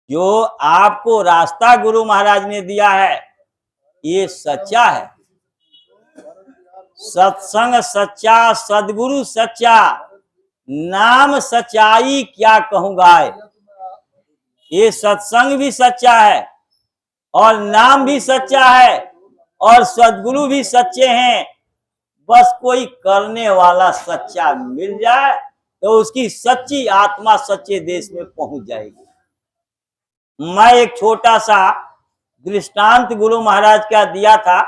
जो आपको रास्ता गुरु महाराज ने दिया है ये सच्चा है। सत्संग सच्चा, सदगुरु सच्चा, नाम सच्चाई क्या कहूँगा। ये सत्संग भी सच्चा है और नाम भी सच्चा है और सदगुरु भी सच्चे हैं। बस कोई करने वाला सच्चा मिल जाए तो उसकी सच्ची आत्मा सच्चे देश में पहुंच जाएगी। मैं एक छोटा सा दृष्टांत गुरु महाराज का दिया था।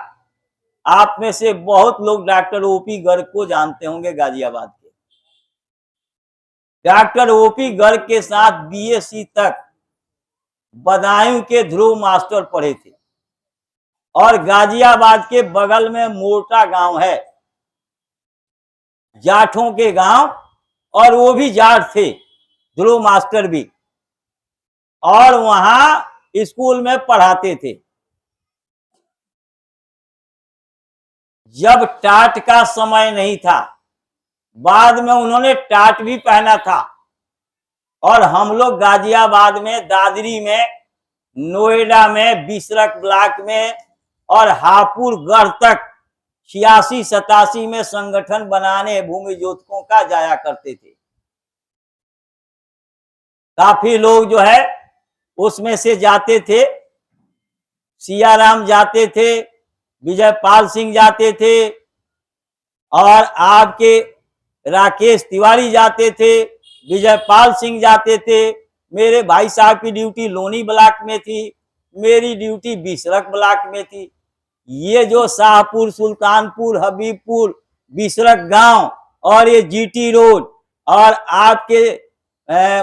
आप में से बहुत लोग डॉक्टर ओपी गर्ग को जानते होंगे, गाजियाबाद के। डॉक्टर ओपी गर्ग के साथ बीएससी तक बदायूं के ध्रुव मास्टर पढ़े थे और गाजियाबाद के बगल में मोटा गांव है, जाठों के गांव, और वो भी जाट थे, ध्रुव मास्टर भी, और वहां स्कूल में पढ़ाते थे। जब टाट का समय नहीं था, बाद में उन्होंने टाट भी पहना था, और हम लोग गाजियाबाद में, दादरी में, नोएडा में, बिसरक ब्लॉक में और हापुड़ गढ़ तक 86-87 में संगठन बनाने भूमि ज्योतकों का जाया करते थे। काफी लोग जो है उसमें से जाते थे। सियाराम जाते थे, विजयपाल सिंह जाते थे, और आपके राकेश तिवारी जाते थे, विजयपाल सिंह जाते थे। मेरे भाई साहब की ड्यूटी लोनी ब्लॉक में थी, मेरी ड्यूटी बिसरक ब्लॉक में थी। ये जो शाहपुर, सुल्तानपुर, हबीबपुर, बिसरक गांव और ये जीटी रोड और आपके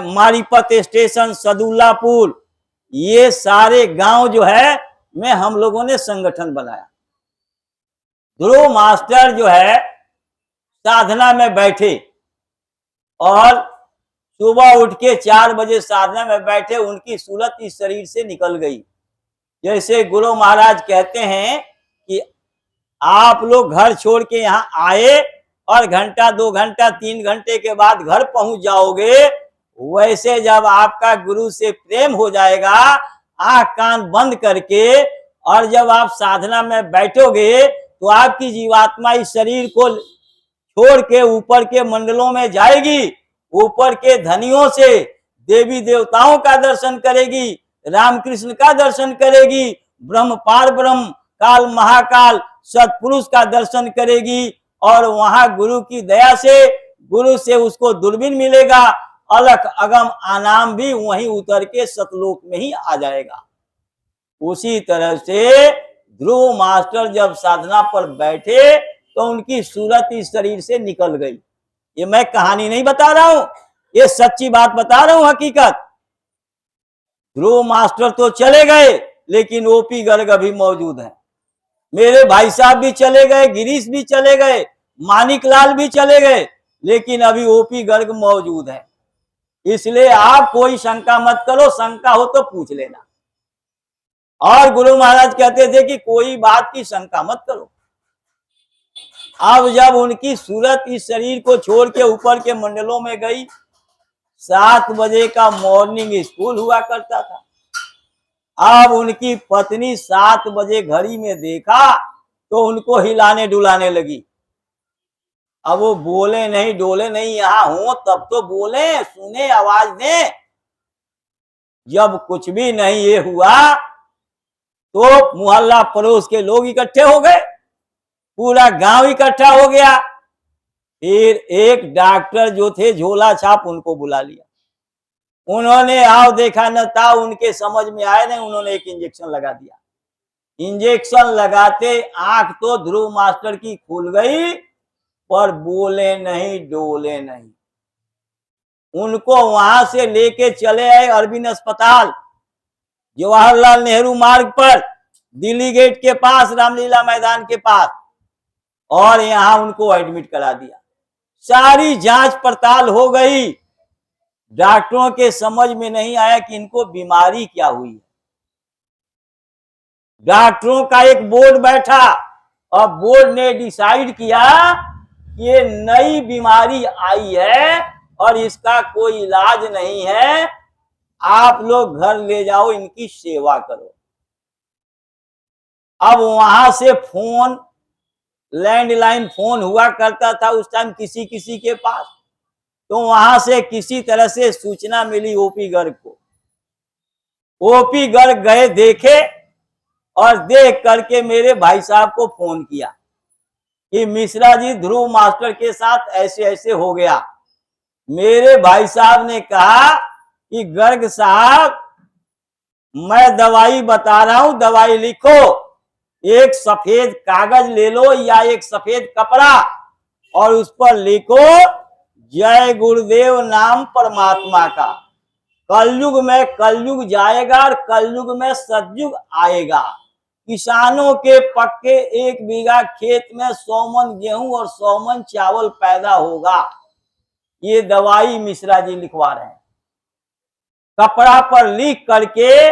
मारीपत स्टेशन, सदुल्लापुर, ये सारे गांव जो है में हम लोगों ने संगठन बनाया। ध्रुव मास्टर जो है साधना में बैठे और सुबह उठ के 4 बजे साधना में बैठे, उनकी सूरत इस शरीर से निकल गई। जैसे गुरु महाराज कहते हैं कि आप लोग घर छोड़ के यहाँ आए और घंटा, 2 घंटा, 3 घंटे के बाद घर पहुंच जाओगे, वैसे जब आपका गुरु से प्रेम हो जाएगा, आंख कान बंद करके, और जब आप साधना में बैठोगे तो आपकी जीवात्मा इस शरीर को छोड़ के ऊपर के मंडलों में जाएगी। ऊपर के धनियों से देवी देवताओं का दर्शन करेगी, रामकृष्ण का दर्शन करेगी, ब्रह्म पार ब्रह्म, काल महाकाल, सतपुरुष का दर्शन करेगी, और वहां गुरु की दया से, गुरु से उसको दूरबीन मिलेगा। अलख अगम आनाम भी वहीं उतर के सतलोक में ही आ जाएगा। उसी तरह से ध्रुव मास्टर जब साधना पर बैठे तो उनकी सूरत इस शरीर से निकल गई। ये मैं कहानी नहीं बता रहा हूं, ये सच्ची बात बता रहा हूं, हकीकत। ध्रुव मास्टर तो चले गए, लेकिन ओपी गर्ग अभी मौजूद है। मेरे भाई साहब भी चले गए, गिरीश भी चले गए, मानिक लाल भी चले गए, लेकिन अभी ओपी गर्ग मौजूद है। इसलिए आप कोई शंका मत करो, शंका हो तो पूछ लेना। और गुरु महाराज कहते थे कि कोई बात की शंका मत करो। अब जब उनकी सूरत इस शरीर को छोड़ के ऊपर के मंडलों में गई, 7 बजे का मॉर्निंग स्कूल हुआ करता था। अब उनकी पत्नी 7 बजे घड़ी में देखा तो उनको हिलाने डुलाने लगी। अब वो बोले नहीं, डोले नहीं, यहां हो तब तो बोले, सुने, आवाज दें। जब कुछ भी नहीं ये हुआ तो मोहल्ला पड़ोस के लोग इकट्ठे हो गए, पूरा गांव इकट्ठा हो गया। फिर एक डॉक्टर जो थे झोला छाप, उनको बुला लिया। उन्होंने आओ देखा न था, उनके समझ में आए नहीं, उन्होंने एक इंजेक्शन लगा दिया। इंजेक्शन लगाते आंख तो ध्रुव मास्टर की खुल गई, पर बोले नहीं, डोले नहीं। उनको वहां से लेके चले आए अरविंद अस्पताल, जवाहरलाल नेहरू मार्ग पर, दिल्ली गेट के पास, रामलीला मैदान के पास, और यहां उनको एडमिट करा दिया। सारी जांच पड़ताल हो गई, डॉक्टरों के समझ में नहीं आया कि इनको बीमारी क्या हुई है। डॉक्टरों का एक बोर्ड बैठा और बोर्ड ने डिसाइड किया कि ये नई बीमारी आई है और इसका कोई इलाज नहीं है, आप लोग घर ले जाओ, इनकी सेवा करो। अब वहां से फोन, लैंडलाइन फोन हुआ करता था उस टाइम किसी किसी के पास, तो वहां से किसी तरह से सूचना मिली ओपी गर्ग को। ओपी गर्ग गए, देखे, और देख करके मेरे भाई साहब को फोन किया कि मिश्रा जी, ध्रुव मास्टर के साथ ऐसे ऐसे हो गया। मेरे भाई साहब ने कहा कि गर्ग साहब, मैं दवाई बता रहा हूं, दवाई लिखो। एक सफेद कागज ले लो या एक सफेद कपड़ा, और उस पर लिखो जय गुरुदेव नाम परमात्मा का। कलयुग में कलयुग जाएगा और कलयुग में सतयुग आएगा। किसानों के पक्के 1 बीघा खेत में 100 मन गेहूं और 100 मन चावल पैदा होगा। ये दवाई मिश्रा जी लिखवा रहे हैं, कपड़ा पर लिख करके,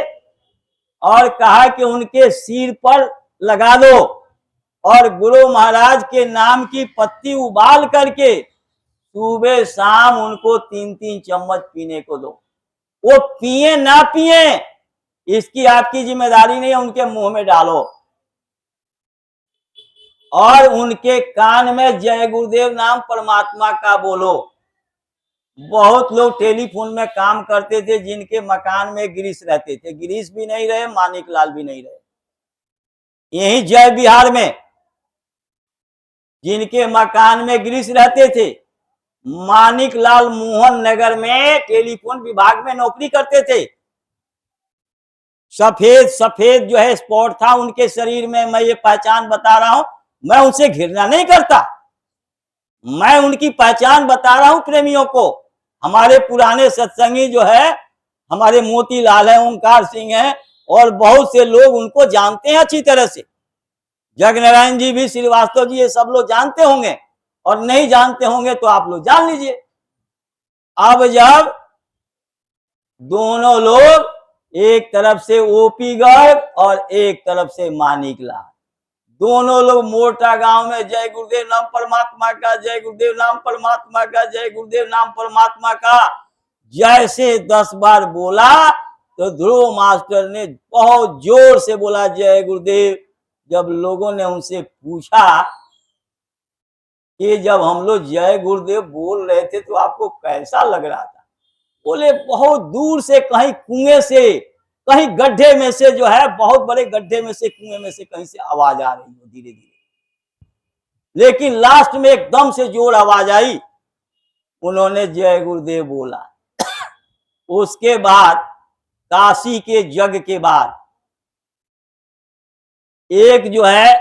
और कहा कि उनके सिर पर लगा दो, और गुरु महाराज के नाम की पत्ती उबाल करके सुबह शाम उनको 3-3 चम्मच पीने को दो। वो पिए ना पिए, इसकी आपकी जिम्मेदारी नहीं है, उनके मुंह में डालो, और उनके कान में जय गुरुदेव नाम परमात्मा का बोलो। बहुत लोग टेलीफोन में काम करते थे जिनके मकान में गिरीश रहते थे, गिरीश भी नहीं रहे, मानिक लाल भी नहीं रहे। यही जय बिहार में जिनके मकान में गिरीश रहते थे, मानिक लाल मोहन नगर में टेलीफोन विभाग में नौकरी करते थे। सफेद सफेद जो है स्पॉट था उनके शरीर में, मैं ये पहचान बता रहा हूं। मैं उनसे घृणा नहीं करता, मैं उनकी पहचान बता रहा हूं प्रेमियों को। हमारे पुराने सत्संगी जो है, हमारे मोतीलाल है, ओंकार सिंह है, और बहुत से लोग उनको जानते हैं अच्छी तरह से। जगनारायण जी भी, श्रीवास्तव जी, ये सब लोग जानते होंगे, और नहीं जानते होंगे तो आप लोग जान लीजिए। अब जब दोनों लोग, एक तरफ से ओपी गर्ग और एक तरफ से मानिक लाल, दोनों लोग मोटा गांव में जय गुरुदेव नाम परमात्मा का, जय गुरुदेव नाम परमात्मा का, जय गुरुदेव नाम परमात्मा का जैसे 10 बार बोला, तो ध्रुव मास्टर ने बहुत जोर से बोला जय गुरुदेव। जब लोगों ने उनसे पूछा कि जब हम लोग जय गुरुदेव बोल रहे थे तो आपको कैसा लग रहा था? बोले बहुत दूर से, कहीं कुएं से, कहीं गड्ढे में से, जो है बहुत बड़े गड्ढे में से, कुएं में से कहीं से आवाज आ रही हो धीरे धीरे, लेकिन लास्ट में एकदम से जोर आवाज आई, उन्होंने जय गुरुदेव बोला। उसके बाद काशी के जग के बाद एक जो है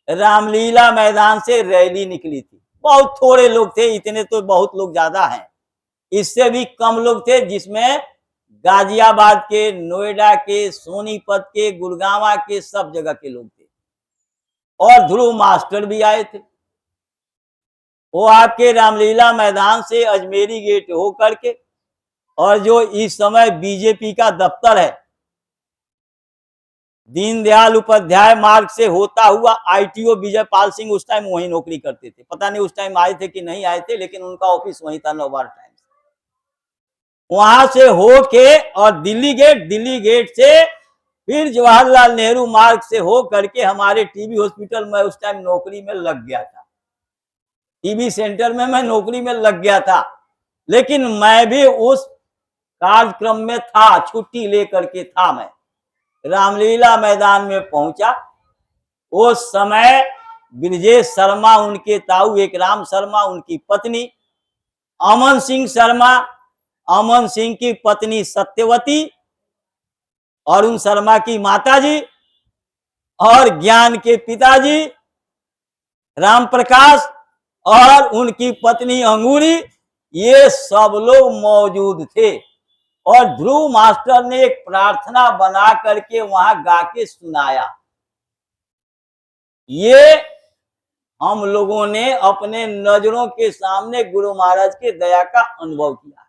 रामलीला मैदान से रैली निकली थी। बहुत थोड़े लोग थे, इतने तो बहुत लोग ज्यादा हैं, इससे भी कम लोग थे, जिसमें गाजियाबाद के, नोएडा के, सोनीपत के, गुड़गांव के, सब जगह के लोग थे, और ध्रुव मास्टर भी आए थे। वो आपके रामलीला मैदान से अजमेरी गेट हो करके, और जो इस समय बीजेपी का दफ्तर है, दीनदयाल उपाध्याय मार्ग से होता हुआ आईटीओ विजयपाल सिंह उस टाइम वहीं नौकरी करते थे। पता नहीं उस टाइम आए थे कि नहीं आए थे, लेकिन उनका ऑफिस वहीं था नौबार टाइम। वहां से होके और दिल्ली गेट से फिर जवाहरलाल नेहरू मार्ग से हो करके हमारे टीबी हॉस्पिटल में उस टाइम नौकरी में लग गया था, टीबी सेंटर में मैं नौकरी में लग गया था। लेकिन मैं भी उस कार्यक्रम में था, छुट्टी लेकर के था। मैं रामलीला मैदान में पहुंचा, उस समय ब्रजेश शर्मा, उनके ताऊ एक राम शर्मा, उनकी पत्नी अमन सिंह शर्मा, अमन सिंह की पत्नी सत्यवती, अरुण शर्मा की माताजी, और ज्ञान के पिताजी राम प्रकाश, और उनकी पत्नी अंगूरी, ये सब लोग मौजूद थे। और ध्रुव मास्टर ने एक प्रार्थना बना करके वहां गा के सुनाया। ये हम लोगों ने अपने नजरों के सामने गुरु महाराज के दया का अनुभव किया।